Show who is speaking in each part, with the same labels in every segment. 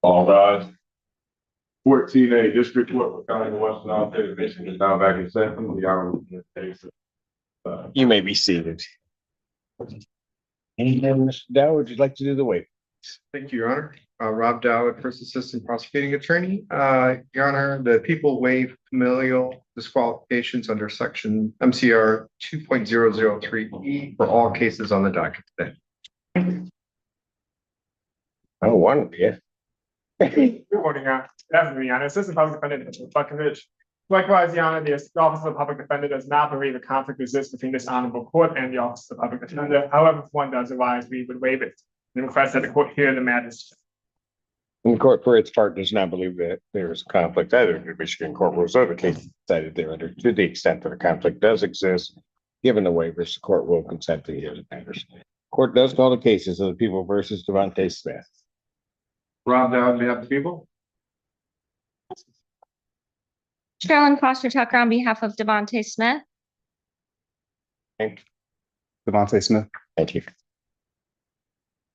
Speaker 1: All rise. 14A District Court for County of Western State of Michigan is now back in session. The honorable case.
Speaker 2: You may be seated. And then, Mr. Dow, would you like to do the waiver?
Speaker 3: Thank you, Your Honor. Rob Dow, First Assistant Prosecuting Attorney. Your Honor, the people waive familial disqualifications under section MCR 2.003E for all cases on the docket today.
Speaker 2: Oh, one, yeah.
Speaker 4: Good morning, Evergreen, Your Honor. Assistant Public Defender, Buckingham. Likewise, Your Honor, the Office of the Public Defender does not believe a conflict exists between this honorable court and the Office of the Public Defender. However, if one does arise, we would waive it and request that the court hear the matters.
Speaker 2: And the court, for its part, does not believe that there is a conflict either. The Michigan court rules or the case decided thereunder. To the extent that a conflict does exist, given the waivers, the court will consent to hear the matters. Court does call the cases of the people versus Devonte Smith.
Speaker 3: Rob Dow, on behalf of the people.
Speaker 5: Carolyn Foster Tucker on behalf of Devonte Smith.
Speaker 2: Thank
Speaker 3: Devonte Smith.
Speaker 2: you.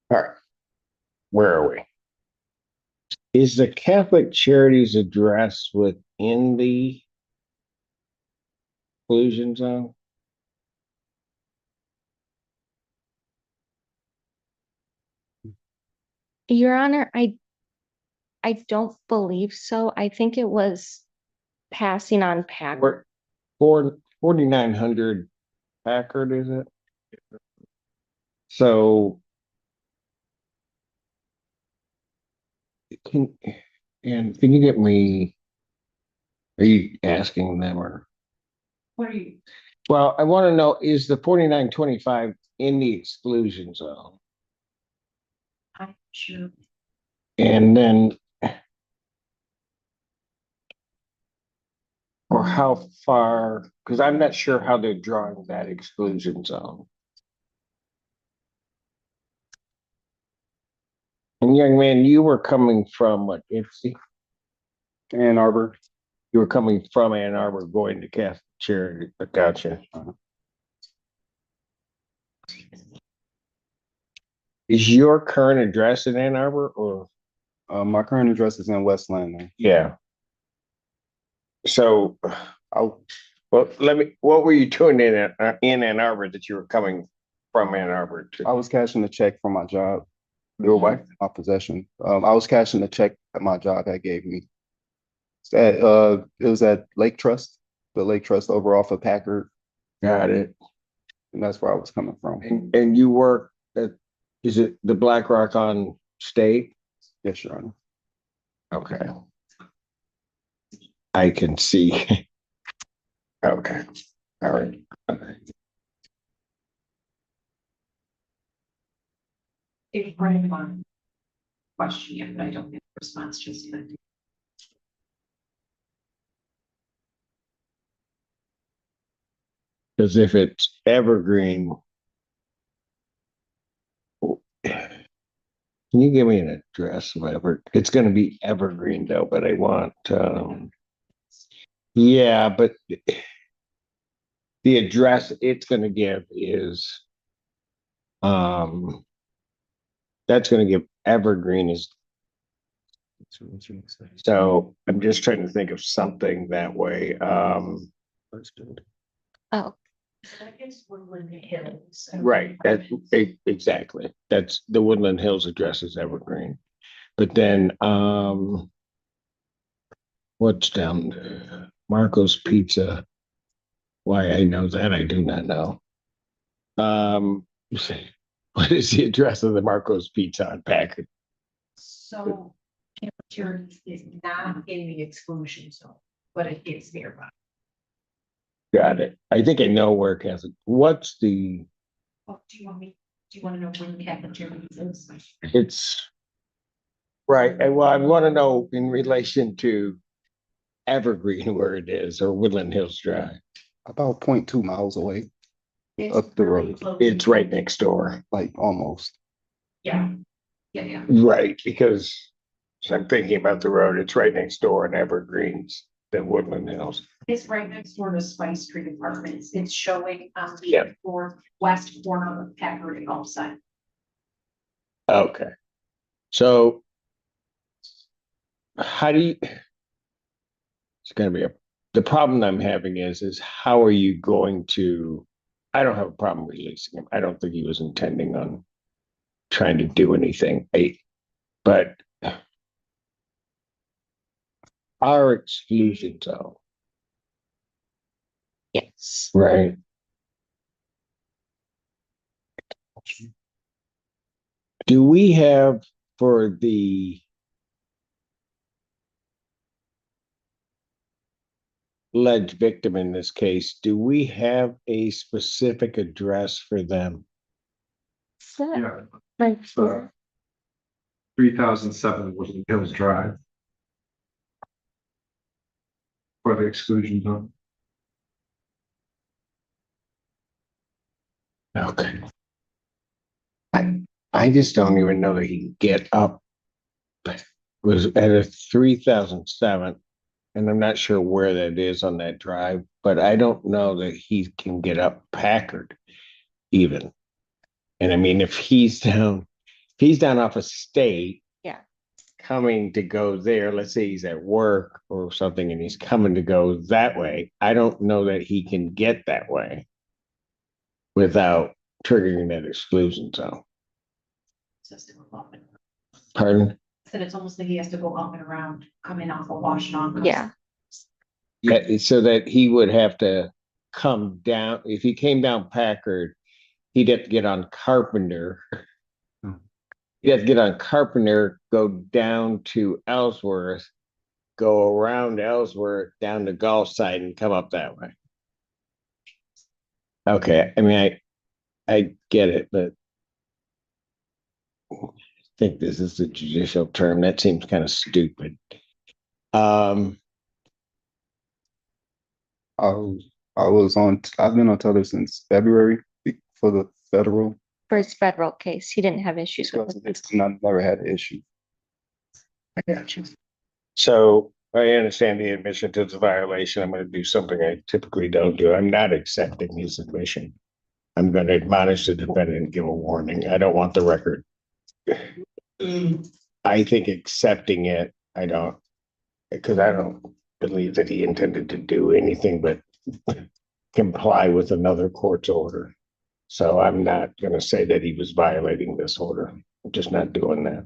Speaker 2: All right. Where are we? Is the Catholic Charities address within the exclusion zone?
Speaker 5: Your Honor, I don't believe so. I think it was passing on Packard.
Speaker 2: 4900 Packard, is it? So can you get me, are you asking them or?
Speaker 6: What are you?
Speaker 2: Well, I want to know, is the 4925 in the exclusion zone?
Speaker 6: I'm sure.
Speaker 2: And then, or how far, because I'm not sure how they're drawing that exclusion zone. And young man, you were coming from what, Ipsy?
Speaker 3: Ann Arbor.
Speaker 2: You were coming from Ann Arbor going to Catholic Charity. Gotcha. Is your current address in Ann Arbor or?
Speaker 7: My current address is in West Landing.
Speaker 2: Yeah. So, what were you doing in Ann Arbor that you were coming from Ann Arbor to?
Speaker 7: I was cashing a check from my job.
Speaker 2: Your wife?
Speaker 7: My possession. I was cashing the check that my job had gave me. It was at Lake Trust, the Lake Trust over off of Packard.
Speaker 2: Got it.
Speaker 7: And that's where I was coming from.
Speaker 2: And you work at, is it the Black Rock on State?
Speaker 7: Yes, Your Honor.
Speaker 2: Okay. I can see. Okay. All right.
Speaker 6: If running one question yet, but I don't get a response just yet.
Speaker 2: Because if it's Evergreen, can you give me an address of Ever? It's going to be Evergreen though, but I want, yeah, but the address it's going to give is, that's going to give Evergreen is. So I'm just trying to think of something that way.
Speaker 5: Oh,
Speaker 6: I guess Woodland Hills.
Speaker 2: Right, exactly. That's the Woodland Hills address is Evergreen. But then what's down there? Marco's Pizza. Why I know that I do not know. What is the address of the Marco's Pizza on Packard?
Speaker 6: So Charities is not in the exclusion zone, but it is nearby.
Speaker 2: Got it. I think I know where Catholic. What's the?
Speaker 6: Oh, do you want to know when Catholic Charities is?
Speaker 2: It's right. And well, I want to know in relation to Evergreen where it is or Woodland Hills Drive.
Speaker 7: About 0.2 miles away,
Speaker 6: It's
Speaker 7: up the
Speaker 6: really
Speaker 7: road.
Speaker 6: close.
Speaker 2: It's right next door.
Speaker 7: Like almost.
Speaker 6: Yeah, yeah.
Speaker 2: Right, because I'm thinking about the road. It's right next door in Evergreens, the Woodland Hills.
Speaker 6: It's right next door to Spice Street Apartments. It's showing on the
Speaker 2: Yep.
Speaker 6: northwest corner of Packard and Gulfside.
Speaker 2: Okay. So how do you? It's gonna be the problem I'm having is how are you going to? I don't have a problem releasing him. I don't think he was intending on trying to do anything. But our exclusion zone,
Speaker 5: Yes.
Speaker 2: right? Do we have for the alleged victim in this case, do we have a specific address for them?
Speaker 3: Yeah,
Speaker 5: Right.
Speaker 3: so 3007 Woodland Hills Drive. For the exclusion zone.
Speaker 2: Okay. I just don't even know that he can get up. It was at a 3007, and I'm not sure where that is on that drive, but I don't know that he can get up Packard even. And I mean, if he's down off a state.
Speaker 5: Yeah.
Speaker 2: Coming to go there, let's say he's at work or something and he's coming to go that way. I don't know that he can get that way without triggering that exclusion zone.
Speaker 6: Just to go up and,
Speaker 2: Pardon?
Speaker 6: said it's almost like he has to go up and around, coming off of Washington.
Speaker 5: Yeah.
Speaker 2: Yeah, so that he would have to come down. If he came down Packard, he'd have to get on Carpenter. He'd have to get on Carpenter, go down to Ellsworth, go around Ellsworth down to Gulf side and come up that way. Okay, I mean, I get it, but I think this is a judicial term. That seems kind of stupid.
Speaker 7: I I've been on Tether since February for the federal.
Speaker 5: For his federal case, he didn't have issues with it.
Speaker 7: It's never had an issue.
Speaker 2: So I understand the admission to the violation. I'm going to do something I typically don't do. I'm not accepting his admission. I'm going to admonish the defendant and give a warning. I don't want the record. I think accepting it, I don't, because I don't believe that he intended to do anything but comply with another court's order. So I'm not going to say that he was violating this order. I'm just not doing that.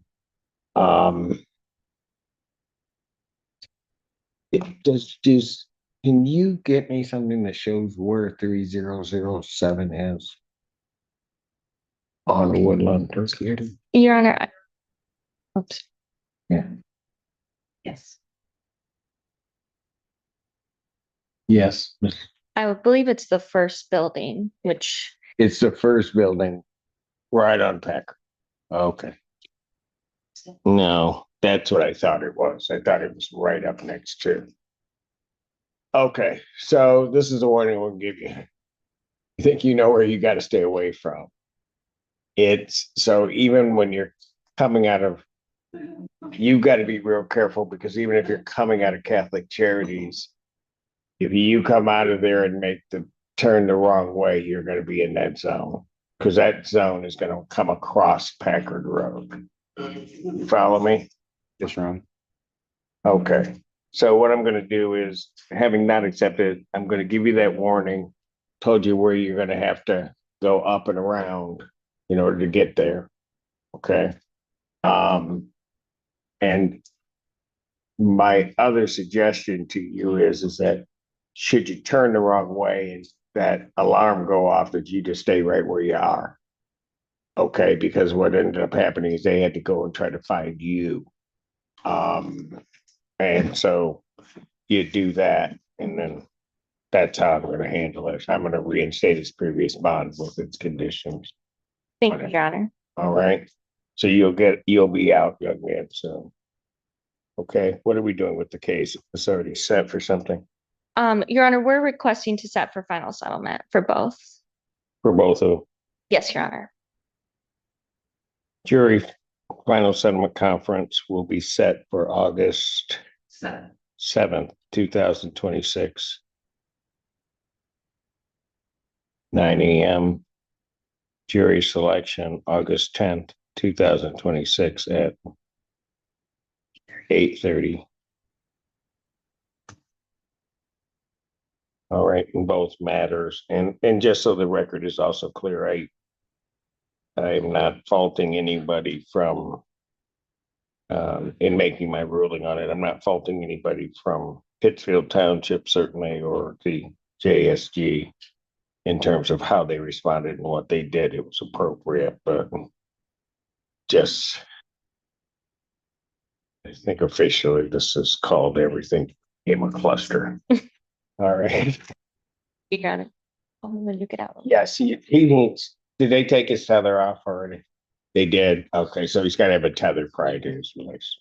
Speaker 2: Can you get me something that shows where 3007 is? On Woodland.
Speaker 5: Your Honor, oops.
Speaker 6: Yes.
Speaker 2: Yes.
Speaker 5: I would believe it's the first building, which
Speaker 2: It's the first building right on Packard. Okay. No, that's what I thought it was. I thought it was right up next to. Okay, so this is a warning we'll give you. I think you know where you got to stay away from. It's so even when you're coming out of, you've got to be real careful because even if you're coming out of Catholic Charities, if you come out of there and make the turn the wrong way, you're going to be in that zone because that zone is going to come across Packard Road. You follow me?
Speaker 7: Yes, Your Honor.
Speaker 2: Okay. So what I'm going to do is, having not accepted, I'm going to give you that warning. Told you where you're going to have to go up and around in order to get there. Okay. And my other suggestion to you is that should you turn the wrong way and that alarm go off, that you just stay right where you are. Okay, because what ended up happening is they had to go and try to find you. And so you do that, and then that's how I'm going to handle it. I'm going to reinstate his previous bond with its conditions.
Speaker 5: thank you, Your Honor.
Speaker 2: All right. So you'll be out, young man, soon. Okay, what are we doing with the case? It's already set for something
Speaker 5: Your Honor, we're requesting to set for final settlement for both.
Speaker 2: for both of them.
Speaker 5: Yes, Your Honor.
Speaker 2: Jury final settlement conference will be set for August 7th, 2026. 9 a.m. Jury selection, August 10th, 2026 at 8:30. All right, in both matters, and just so the record is also clear, I'm not faulting anybody from in making my ruling on it. I'm not faulting anybody from Pittsfield Township certainly, or the JSG in terms of how they responded and what they did. It was appropriate, but just I think officially this is called everything became a cluster. All right.
Speaker 5: You got it. Oh, then you get out.
Speaker 2: Yes, he needs, did they take his tether off already? They did. Okay, so he's gotta have a tether prior to his release.